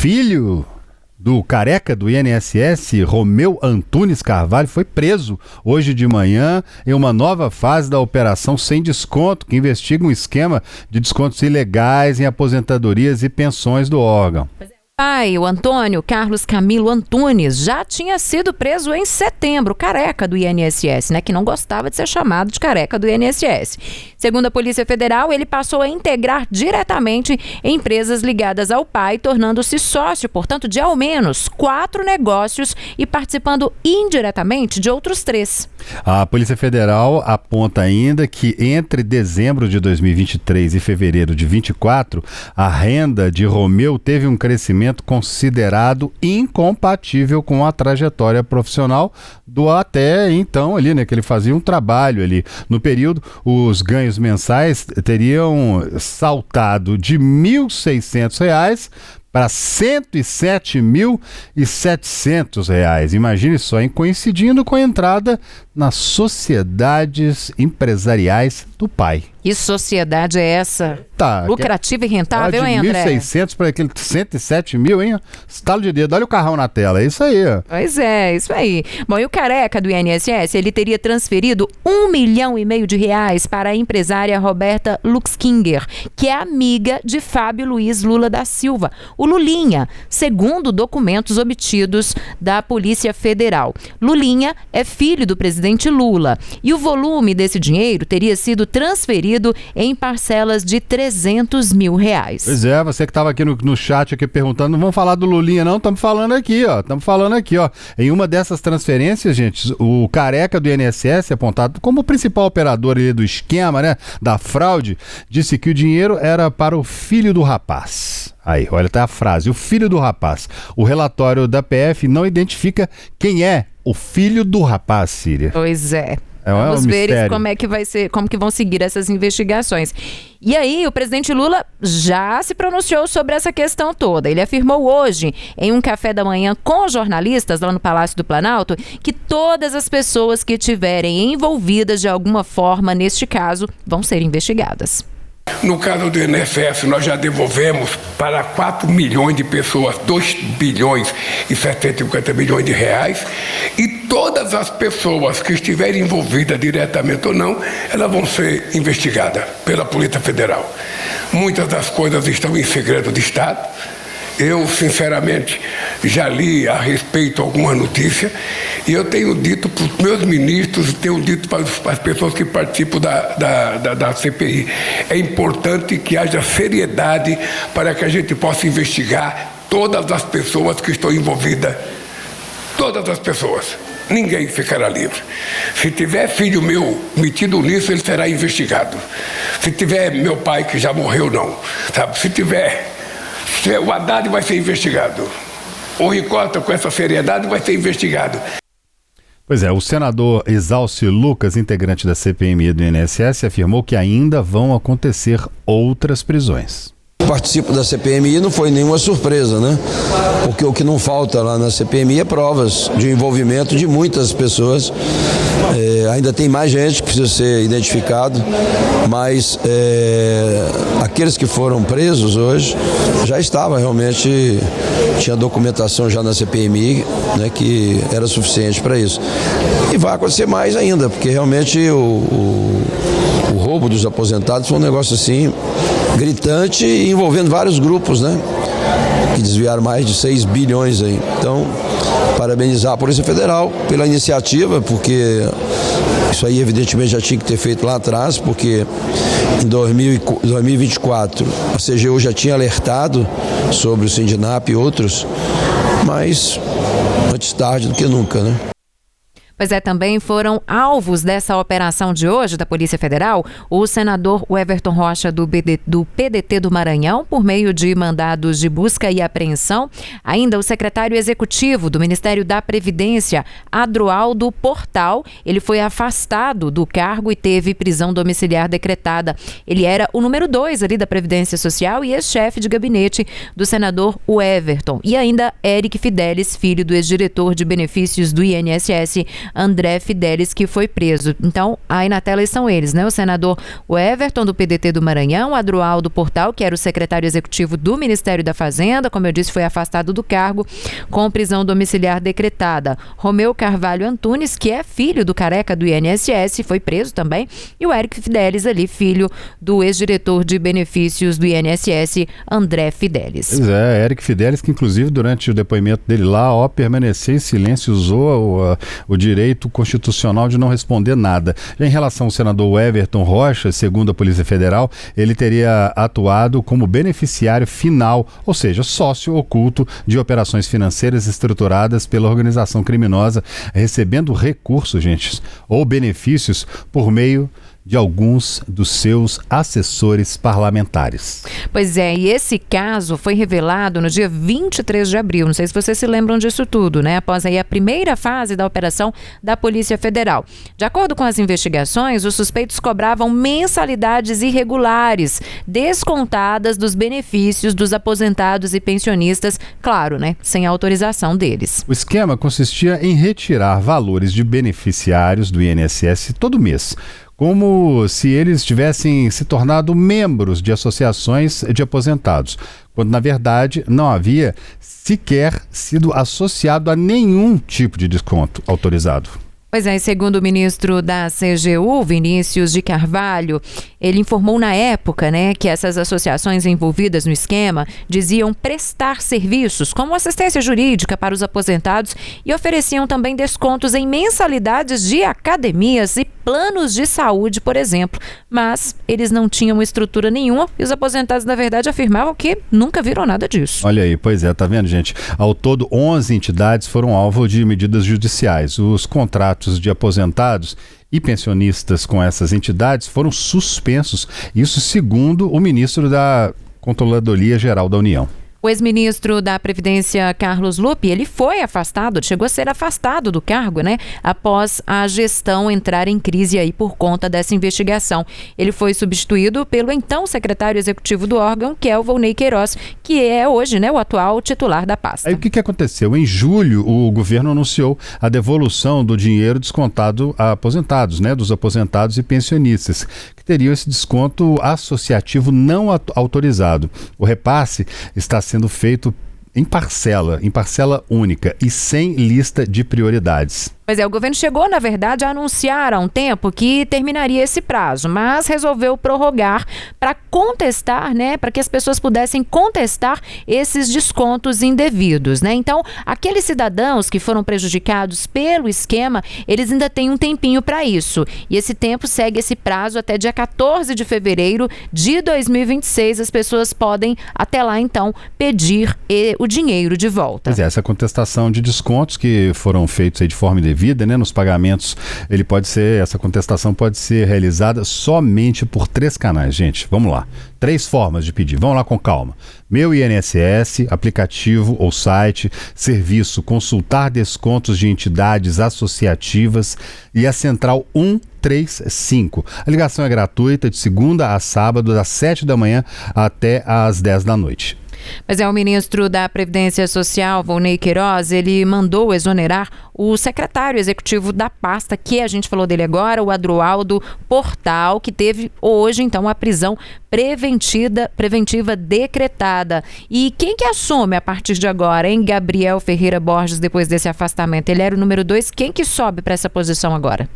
filho do careca do INSS, Romeu Antunes Carvalho, foi preso hoje de manhã em uma nova fase da Operação Sem Desconto, que investiga um esquema de descontos ilegais em aposentadorias e pensões do órgão. Pai, o Antônio Carlos Camilo Antunes, já tinha sido preso em setembro, careca do INSS, que não gostava de ser chamado de careca do INSS. Segundo a Polícia Federal, ele passou a integrar diretamente empresas ligadas ao pai, tornando-se sócio, portanto, de ao menos 4 negócios e participando indiretamente de outros 3. A Polícia Federal aponta ainda que entre dezembro de 2023 e fevereiro de 2024, a renda de Romeu teve um crescimento considerado incompatível com a trajetória profissional do até então ali, que ele fazia um trabalho ali. No período, os ganhos mensais teriam saltado de R$ 1.600 para R$ 107.700. Imagine só, coincidindo com a entrada nas sociedades empresariais do pai. Que sociedade é essa? Lucrativa e rentável, hein, André? De 1.600 para aquele 107 mil, hein? Estalo de dedo, olha o carrão na tela, é isso aí. Pois é, isso aí. Bom, e o careca do INSS, ele teria transferido R$ 1,5 milhão para a empresária Roberta Luxkinger, que é amiga de Fábio Luiz Lula da Silva, o Lulinha, segundo documentos obtidos da Polícia Federal. Lulinha é filho do presidente Lula e o volume desse dinheiro teria sido transferido em parcelas de R$ 300 mil. Pois é, você que estava aqui no chat aqui perguntando, não vamos falar do Lulinha não, estamos falando aqui, ó. Em uma dessas transferências, gente, o careca do INSS, apontado como o principal operador ali do esquema, da fraude, disse que o dinheiro era para o filho do rapaz. Aí, olha até a frase, o filho do rapaz. O relatório da PF não identifica quem é o filho do rapaz, Síria. Pois é. Vamos ver como que vão seguir essas investigações. E aí, o presidente Lula já se pronunciou sobre essa questão toda. Ele afirmou hoje, em um café da manhã com jornalistas lá no Palácio do Planalto, que todas as pessoas que estiverem envolvidas de alguma forma neste caso vão ser investigadas. No caso do INSS, nós já devolvemos para 4 milhões de pessoas 2 bilhões e 750 milhões de reais, e todas as pessoas que estiverem envolvidas diretamente ou não, elas vão ser investigadas pela Polícia Federal. Muitas das coisas estão em segredo de Estado. Eu, sinceramente, já li a respeito alguma notícia e eu tenho dito para os meus ministros, tenho dito para as pessoas que participam da CPI, é importante que haja seriedade para que a gente possa investigar todas as pessoas que estão envolvidas, todas as pessoas. Ninguém ficará livre. Se tiver filho meu metido nisso, ele será investigado. Se tiver meu pai, que já morreu, não. Sabe? Se tiver... O Haddad vai ser investigado. O Ricota, com essa seriedade, vai ser investigado. Pois é, o senador Exalci Lucas, integrante da CPMI do INSS, afirmou que ainda vão acontecer outras prisões. Participo da CPMI, não foi nenhuma surpresa, Porque o que não falta lá na CPMI é provas de envolvimento de muitas pessoas. Ainda tem mais gente que precisa ser identificado, mas aqueles que foram presos hoje já estavam realmente, tinha documentação já na CPMI, que era suficiente para isso. E vai acontecer mais ainda, porque realmente o roubo dos aposentados foi um negócio assim gritante, envolvendo vários grupos, que desviaram mais de 6 bilhões aí. Então, parabenizar a Polícia Federal pela iniciativa, porque isso aí evidentemente já tinha que ter feito lá atrás, porque em 2024 a CGU já tinha alertado sobre o Sindinap e outros, mas antes tarde do que nunca, Pois é, também foram alvos dessa operação de hoje da Polícia Federal o senador Everton Rocha do PDT do Maranhão, por meio de mandados de busca e apreensão. Ainda o secretário executivo do Ministério da Previdência, Adroaldo Portal, ele foi afastado do cargo e teve prisão domiciliar decretada. Ele era o número 2 ali da Previdência Social e ex-chefe de gabinete do senador Everton. E ainda Eric Fidelis, filho do ex-diretor de benefícios do INSS, André Fidelis, que foi preso. Então, aí na tela estão eles, né? O senador Everton, do PDT do Maranhão, Adroaldo Portal, que era o secretário executivo do Ministério da Fazenda, como eu disse, foi afastado do cargo com prisão domiciliar decretada. Romeu Carvalho Antunes, que é filho do careca do INSS, foi preso também. E o Éric Fidelis ali, filho do ex-diretor de benefícios do INSS, André Fidelis. Pois é, Éric Fidelis, que inclusive durante o depoimento dele lá, permaneceu em silêncio, usou o direito constitucional de não responder nada. Já em relação ao senador Everton Rocha, segundo a Polícia Federal, ele teria atuado como beneficiário final, ou seja, sócio oculto de operações financeiras estruturadas pela organização criminosa, recebendo recursos, gente, ou benefícios por meio de alguns dos seus assessores parlamentares. Pois é, e esse caso foi revelado no dia 23 de abril, não sei se vocês se lembram disso tudo, né? Após aí a primeira fase da operação da Polícia Federal. De acordo com as investigações, os suspeitos cobravam mensalidades irregulares, descontadas dos benefícios dos aposentados e pensionistas, claro, né? Sem autorização deles. O esquema consistia em retirar valores de beneficiários do INSS todo mês, como se eles tivessem se tornado membros de associações de aposentados, quando na verdade não havia sequer sido associado a nenhum tipo de desconto autorizado. Pois é, segundo o ministro da CGU, Vinícius de Carvalho, ele informou na época, né, que essas associações envolvidas no esquema diziam prestar serviços como assistência jurídica para os aposentados e ofereciam também descontos em mensalidades de academias e planos de saúde, por exemplo. Mas eles não tinham estrutura nenhuma e os aposentados, na verdade, afirmavam que nunca viram nada disso. Olha aí, pois é, tá vendo, gente? Ao todo, 11 entidades foram alvo de medidas judiciais. Os contratos de aposentados e pensionistas com essas entidades foram suspensos, isso segundo o ministro da Controladoria Geral da União. O ex-ministro da Previdência, Carlos Lupe, ele foi afastado, chegou a ser afastado do cargo, né? Após a gestão entrar em crise aí por conta dessa investigação. Ele foi substituído pelo então secretário executivo do órgão, que é o Volney Queiroz, que é hoje, né, o atual titular da pasta. Aí o que aconteceu? Em julho, o governo anunciou a devolução do dinheiro descontado a aposentados, né? Dos aposentados e pensionistas, que teriam esse desconto associativo não autorizado. O repasse está sendo feito em parcela única e sem lista de prioridades. Pois é, o governo chegou, na verdade, a anunciar há um tempo que terminaria esse prazo, mas resolveu prorrogar para contestar, né, para que as pessoas pudessem contestar esses descontos indevidos, né? Então, aqueles cidadãos que foram prejudicados pelo esquema, eles ainda têm um tempinho para isso. E esse tempo segue esse prazo até dia 14 de fevereiro de 2026. As pessoas podem, até lá, então, pedir o dinheiro de volta. Pois é, essa contestação de descontos que foram feitos aí de forma indevida, né, nos pagamentos, essa contestação pode ser realizada somente por 3 canais, gente. Vamos lá. 3 formas de pedir. Vamos lá com calma. Meu INSS, aplicativo ou site, serviço consultar descontos de entidades associativas e a central 135. A ligação é gratuita de segunda a sábado, das 7 da manhã até às 10 da noite. Mas o ministro da Previdência Social, Volney Queiroz, ele mandou exonerar o secretário executivo da pasta, que a gente falou dele agora, o Adroaldo Portal, que teve hoje, então, a prisão preventiva decretada. E quem que assume a partir de agora, hein? Gabriel Ferreira Borges, depois desse afastamento. Ele era o número 2, quem que sobe para essa posição agora?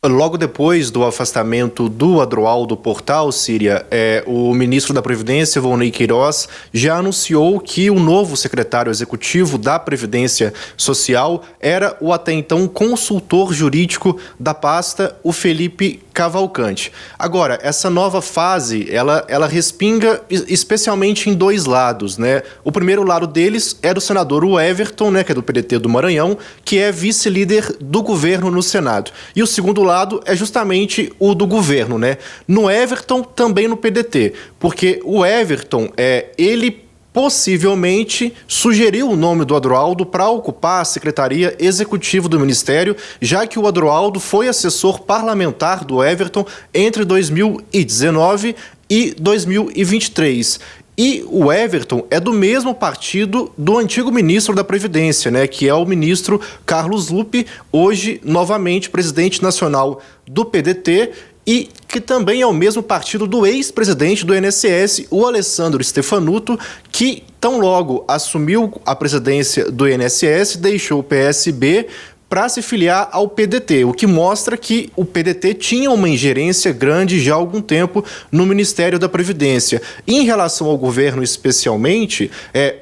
Logo depois do afastamento do Adroaldo Portal, Síria, o ministro da Previdência, Volney Queiroz, já anunciou que o novo secretário executivo da Previdência Social era o até então consultor jurídico da pasta, o Felipe Cavalcante. Agora, essa nova fase, ela respinga especialmente em 2 lados, né? O primeiro lado deles é do senador Everton, né, que é do PDT do Maranhão, que é vice-líder do governo no Senado. E o segundo lado é justamente o do governo, né? No Everton, também no PDT, porque o Everton, ele possivelmente sugeriu o nome do Adroaldo para ocupar a Secretaria Executiva do Ministério, já que o Adroaldo foi assessor parlamentar do Everton entre 2019 e 2023. E o Everton é do mesmo partido do antigo ministro da Previdência, né, que é o ministro Carlos Lupe, hoje novamente presidente nacional do PDT, e que também é o mesmo partido do ex-presidente do INSS, o Alessandro Stefanuto, que tão logo assumiu a presidência do INSS, deixou o PSB para se filiar ao PDT, o que mostra que o PDT tinha uma ingerência grande já há algum tempo no Ministério da Previdência. Em relação ao governo especialmente,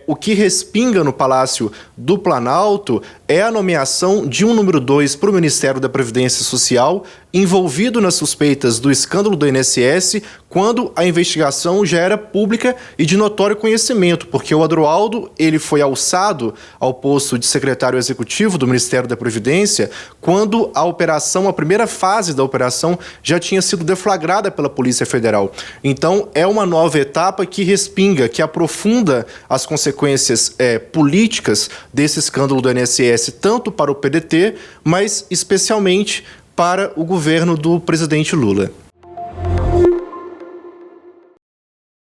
o que respinga no Palácio do Planalto é a nomeação de um número 2 para o Ministério da Previdência Social, envolvido nas suspeitas do escândalo do INSS, quando a investigação já era pública e de notório conhecimento, porque o Adroaldo ele foi alçado ao posto de secretário executivo do Ministério da Previdência quando a primeira fase da operação já tinha sido deflagrada pela Polícia Federal. Então, é uma nova etapa que respinga, que aprofunda as consequências políticas desse escândalo do INSS, tanto para o PDT, mas especialmente para o governo do presidente Lula.